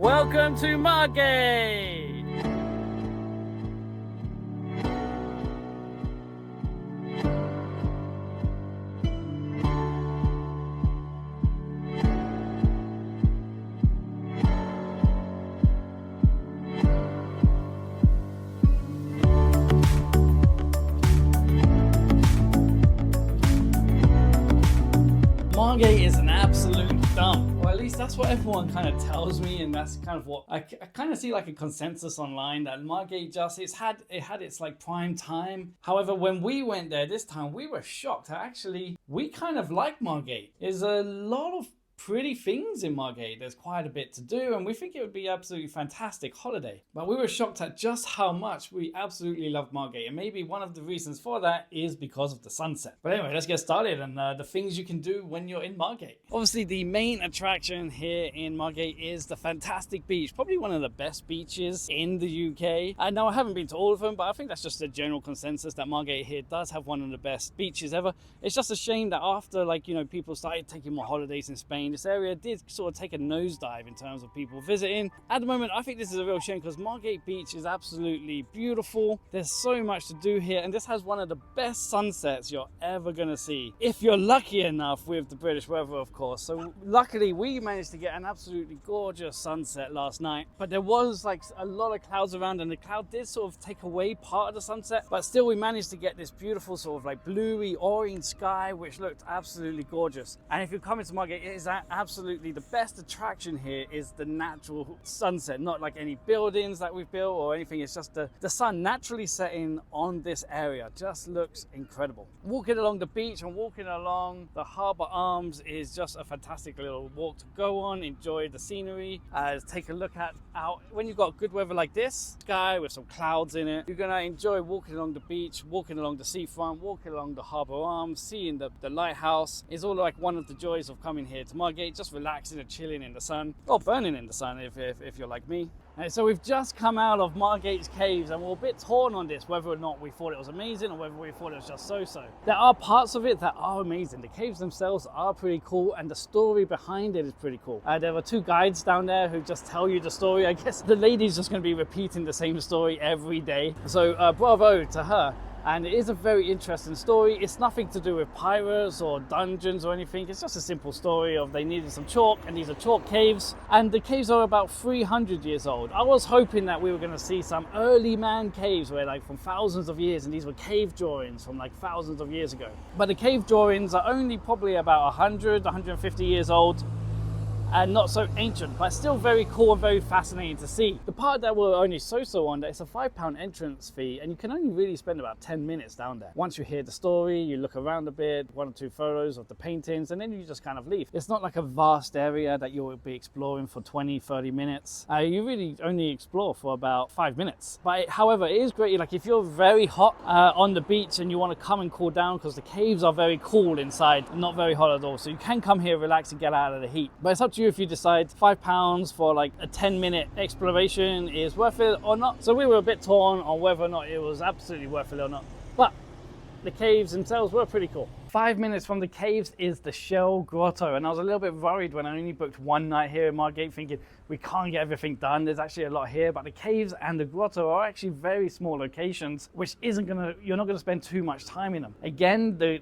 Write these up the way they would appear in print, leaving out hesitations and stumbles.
Welcome to Margate! Margate is an absolute dump, or at least that's what everyone kind of tells me, and that's kind of what I kind of see like a consensus online that Margate just it had its like prime time. However, when we went there this time, we were shocked. Actually, we kind of like Margate. There's a lot of pretty things in Margate. There's quite a bit to do, and we think it would be absolutely fantastic holiday. But we were shocked at just how much we absolutely love Margate, and maybe one of the reasons for that is because of the sunset. But anyway, let's get started and the things you can do when you're in Margate. Obviously, the main attraction here in Margate is the fantastic beach, probably one of the best beaches in the UK. And now I haven't been to all of them, but I think that's just a general consensus that Margate here does have one of the best beaches ever. It's just a shame that after, like, you know, people started taking more holidays in Spain, this area did sort of take a nosedive in terms of people visiting. At the moment, I think this is a real shame because Margate Beach is absolutely beautiful. There's so much to do here, and this has one of the best sunsets you're ever gonna see, if you're lucky enough with the British weather, of course. So luckily, we managed to get an absolutely gorgeous sunset last night, but there was like a lot of clouds around, and the cloud did sort of take away part of the sunset, but still we managed to get this beautiful sort of like bluey orange sky, which looked absolutely gorgeous. And if you're coming to Margate, it is absolutely the best attraction here is the natural sunset, not like any buildings that we've built or anything. It's just the sun naturally setting on this area just looks incredible. Walking along the beach and walking along the harbour arms is just a fantastic little walk to go on. Enjoy the scenery, take a look at out when you've got good weather like this, sky with some clouds in it. You're gonna enjoy walking along the beach, walking along the seafront, walking along the harbour arms, seeing the lighthouse. Is all like one of the joys of coming here to Margate, just relaxing and chilling in the sun, or burning in the sun if you're like me. And so we've just come out of Margate's Caves, and we're a bit torn on this, whether or not we thought it was amazing or whether we thought it was just so-so. There are parts of it that are amazing. The caves themselves are pretty cool, and the story behind it is pretty cool. There were two guides down there who just tell you the story. I guess the lady's just going to be repeating the same story every day. So bravo to her. And it is a very interesting story. It's nothing to do with pirates or dungeons or anything. It's just a simple story of they needed some chalk, and these are chalk caves. And the caves are about 300 years old. I was hoping that we were going to see some early man caves where like from thousands of years, and these were cave drawings from like thousands of years ago. But the cave drawings are only probably about 100, 150 years old. And not so ancient, but still very cool and very fascinating to see. The part that we're only so-so on, it's a £5 entrance fee, and you can only really spend about 10 minutes down there. Once you hear the story, you look around a bit, one or two photos of the paintings, and then you just kind of leave. It's not like a vast area that you'll be exploring for 20, 30 minutes. You really only explore for about 5 minutes. But however, it is great, like if you're very hot on the beach and you want to come and cool down, because the caves are very cool inside, not very hot at all. So you can come here, relax, and get out of the heat. But it's up to you if you decide £5 for like a 10-minute exploration is worth it or not. So we were a bit torn on whether or not it was absolutely worth it or not. But the caves themselves were pretty cool. 5 minutes from the caves is the Shell Grotto, and I was a little bit worried when I only booked one night here in Margate, thinking we can't get everything done. There's actually a lot here, but the caves and the grotto are actually very small locations, which you're not gonna spend too much time in them. Again, the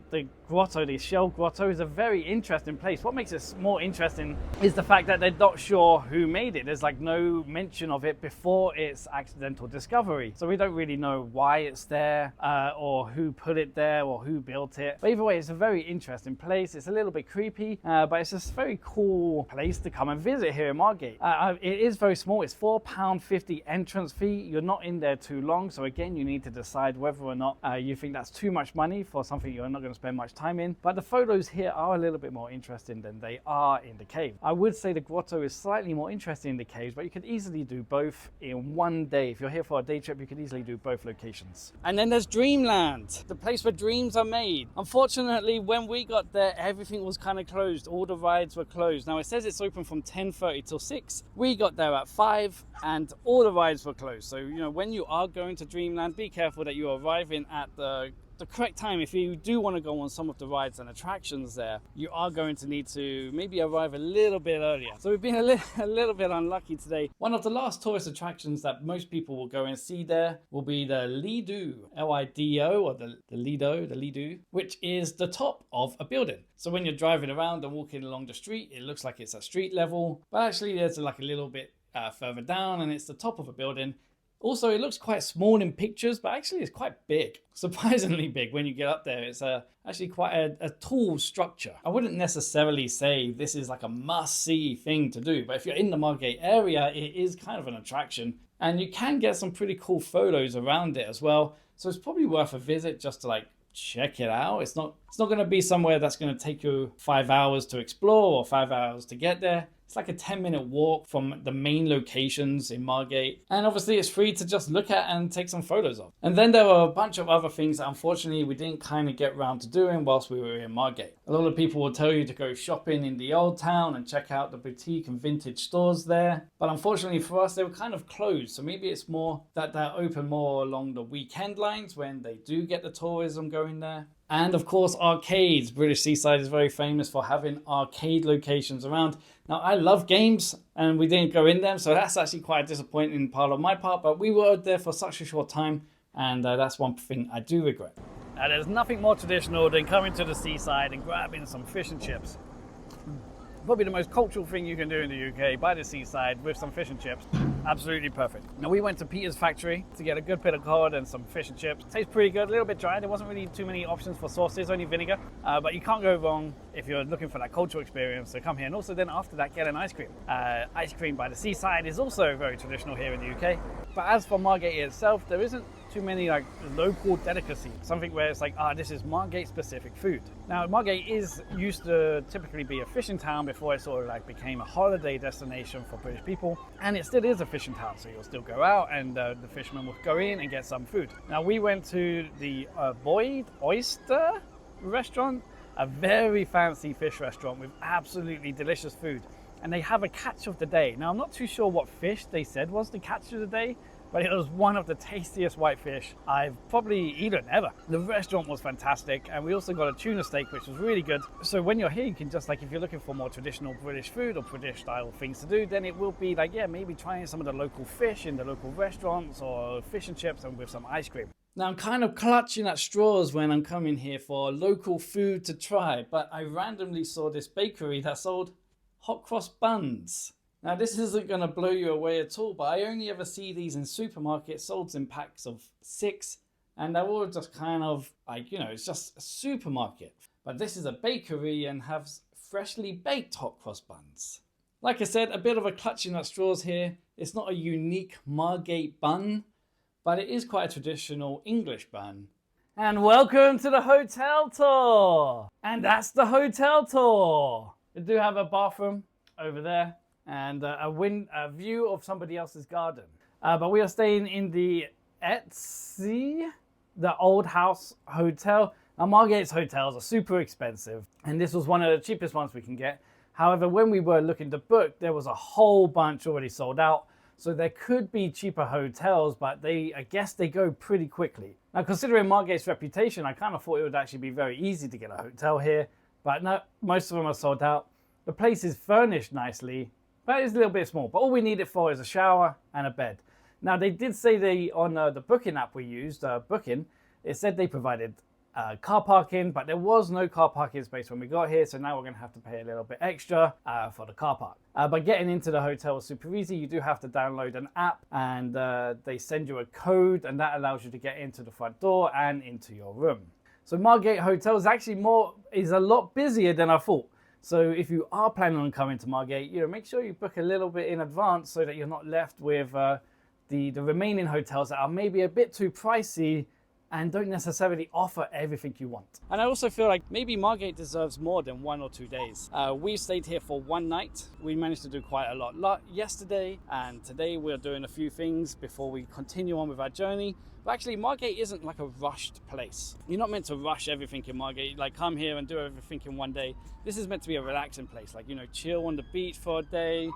grotto, the Shell Grotto, is a very interesting place. What makes it more interesting is the fact that they're not sure who made it. There's like no mention of it before its accidental discovery, so we don't really know why it's there or who put it there or who built it. But either way, it's a very interesting place. It's a little bit creepy, but it's just a very cool place to come and visit here in Margate. It is very small. It's £4.50 entrance fee. You're not in there too long, so again, you need to decide whether or not you think that's too much money for something you're not going to spend much time in. But the photos here are a little bit more interesting than they are in the cave. I would say the grotto is slightly more interesting in the caves, but you could easily do both in one day. If you're here for a day trip, you could easily do both locations. And then there's Dreamland, the place where dreams are made. Unfortunately, when we got there, everything was kind of closed. All the rides were closed. Now it says it's open from 10:30 till 6. We got there at 5 and all the rides were closed. So, you know, when you are going to Dreamland, be careful that you're arriving at the the correct time, if you do want to go on some of the rides and attractions there, you are going to need to maybe arrive a little bit earlier. So we've been a little bit unlucky today. One of the last tourist attractions that most people will go and see there will be the Lido, Lido, or the Lido, which is the top of a building. So when you're driving around and walking along the street, it looks like it's at street level, but actually there's like a little bit further down, and it's the top of a building. Also, it looks quite small in pictures, but actually it's quite big. Surprisingly big when you get up there. It's actually quite a tall structure. I wouldn't necessarily say this is like a must-see thing to do, but if you're in the Margate area, it is kind of an attraction. And you can get some pretty cool photos around it as well. So it's probably worth a visit just to like check it out. It's not going to be somewhere that's going to take you 5 hours to explore or 5 hours to get there. It's like a 10-minute walk from the main locations in Margate. And obviously it's free to just look at and take some photos of. And then there were a bunch of other things that unfortunately we didn't kind of get around to doing whilst we were in Margate. A lot of people will tell you to go shopping in the old town and check out the boutique and vintage stores there. But unfortunately for us, they were kind of closed. So maybe it's more that they're open more along the weekend lines when they do get the tourism going there. And of course, arcades. British Seaside is very famous for having arcade locations around. Now, I love games and we didn't go in them, so that's actually quite a disappointing part of my part, but we were there for such a short time, and that's one thing I do regret. Now, there's nothing more traditional than coming to the seaside and grabbing some fish and chips. Probably the most cultural thing you can do in the UK, by the seaside with some fish and chips. Absolutely perfect. Now we went to Peter's factory to get a good bit of cod and some fish and chips. Tastes pretty good, a little bit dry. There wasn't really too many options for sauces, only vinegar. But you can't go wrong if you're looking for that cultural experience. So come here, and also then after that get an ice cream. Ice cream by the seaside is also very traditional here in the UK. But as for Margate itself, there isn't too many like local delicacies, something where it's like, this is Margate specific food. Now Margate used to typically be a fishing town before it sort of like became a holiday destination for British people, and it still is a fishing town, so you'll still go out and the fishermen will go in and get some food. Now we went to the Boyd Oyster restaurant, a very fancy fish restaurant with absolutely delicious food, and they have a catch of the day. Now I'm not too sure what fish they said was the catch of the day, but it was one of the tastiest whitefish I've probably eaten ever. The restaurant was fantastic, and we also got a tuna steak, which was really good. So when you're here, you can just like, if you're looking for more traditional British food or British style things to do, then it will be like, yeah, maybe trying some of the local fish in the local restaurants, or fish and chips and with some ice cream. Now I'm kind of clutching at straws when I'm coming here for local food to try, but I randomly saw this bakery that sold hot cross buns. Now this isn't going to blow you away at all, but I only ever see these in supermarkets sold in packs of 6, and they're all just kind of like, it's just a supermarket. But this is a bakery and has freshly baked hot cross buns. Like I said, a bit of a clutching at straws here. It's not a unique Margate bun, but it is quite a traditional English bun. And welcome to the hotel tour. And that's the hotel tour. We do have a bathroom over there and a view of somebody else's garden. But we are staying in the Etsy, the Old House Hotel. Now Margate's hotels are super expensive, and this was one of the cheapest ones we can get. However, when we were looking to book, there was a whole bunch already sold out. So there could be cheaper hotels, but I guess they go pretty quickly. Now considering Margate's reputation, I kind of thought it would actually be very easy to get a hotel here, but no, most of them are sold out. The place is furnished nicely, but it's a little bit small. But all we need it for is a shower and a bed. Now they did say on the booking app we used, Booking, it said they provided car parking, but there was no car parking space when we got here, so now we're going to have to pay a little bit extra for the car park. But getting into the hotel is super easy. You do have to download an app, and they send you a code, and that allows you to get into the front door and into your room. So Margate Hotel is actually is a lot busier than I thought. So if you are planning on coming to Margate, make sure you book a little bit in advance so that you're not left with the remaining hotels that are maybe a bit too pricey and don't necessarily offer everything you want. And I also feel like maybe Margate deserves more than 1 or 2 days. We stayed here for one night. We managed to do quite a lot yesterday, and today we're doing a few things before we continue on with our journey. But actually, Margate isn't like a rushed place. You're not meant to rush everything in Margate, like come here and do everything in one day. This is meant to be a relaxing place, like, chill on the beach for a day,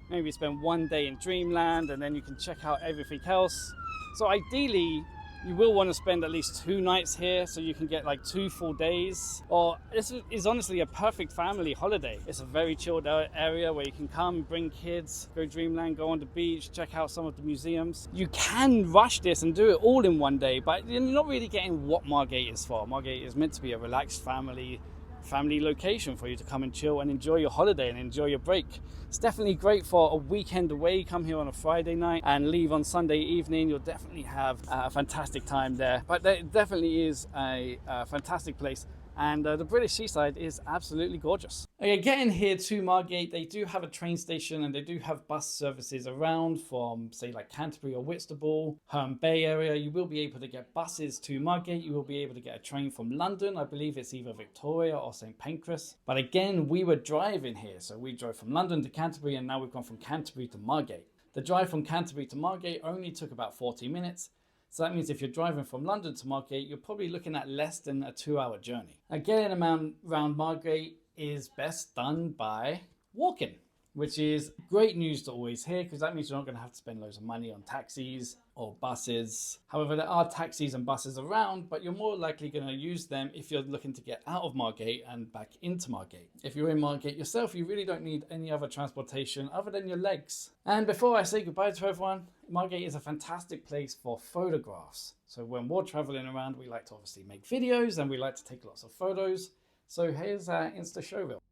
maybe spend one day in Dreamland, and then you can check out everything else. So ideally, You will want to spend at least 2 nights here so you can get like 2 full days. Or this is honestly a perfect family holiday. It's a very chilled area where you can come, bring kids, go Dreamland, go on the beach, check out some of the museums. You can rush this and do it all in one day, but you're not really getting what Margate is for. Margate is meant to be a relaxed family location for you to come and chill and enjoy your holiday and enjoy your break. It's definitely great for a weekend away. Come here on a Friday night and leave on Sunday evening. You'll definitely have a fantastic time there. But it definitely is a fantastic place. And the British seaside is absolutely gorgeous. Okay, getting here to Margate, they do have a train station and they do have bus services around from, say, like Canterbury or Whitstable, Herne Bay area. You will be able to get buses to Margate. You will be able to get a train from London. I believe it's either Victoria or St Pancras. But again, we were driving here. So we drove from London to Canterbury and now we've gone from Canterbury to Margate. The drive from Canterbury to Margate only took about 40 minutes. So that means if you're driving from London to Margate, you're probably looking at less than a 2-hour journey. Getting around Margate is best done by walking, which is great news to always hear because that means you're not going to have to spend loads of money on taxis or buses. However, there are taxis and buses around, but you're more likely going to use them if you're looking to get out of Margate and back into Margate. If you're in Margate yourself, you really don't need any other transportation other than your legs. And before I say goodbye to everyone, Margate is a fantastic place for photographs. So when we're traveling around, we like to obviously make videos and we like to take lots of photos. So here's our Insta show reel.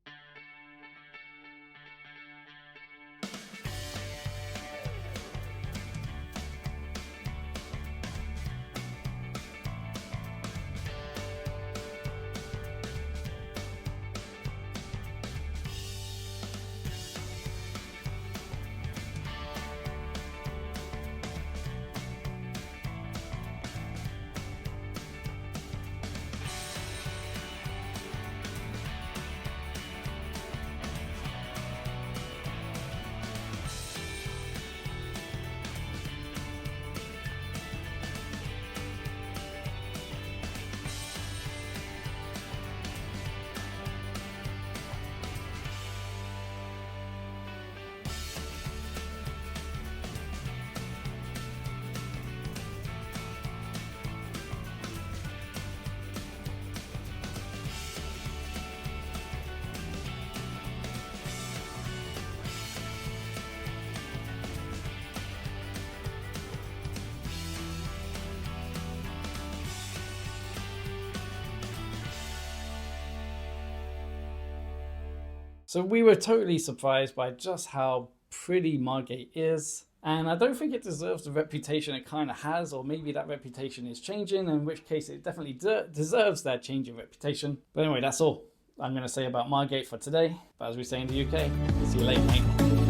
So we were totally surprised by just how pretty Margate is. And I don't think it deserves the reputation it kind of has, or maybe that reputation is changing, in which case it definitely deserves that change in reputation. But anyway, that's all I'm going to say about Margate for today. But as we say in the UK, see you later, mate.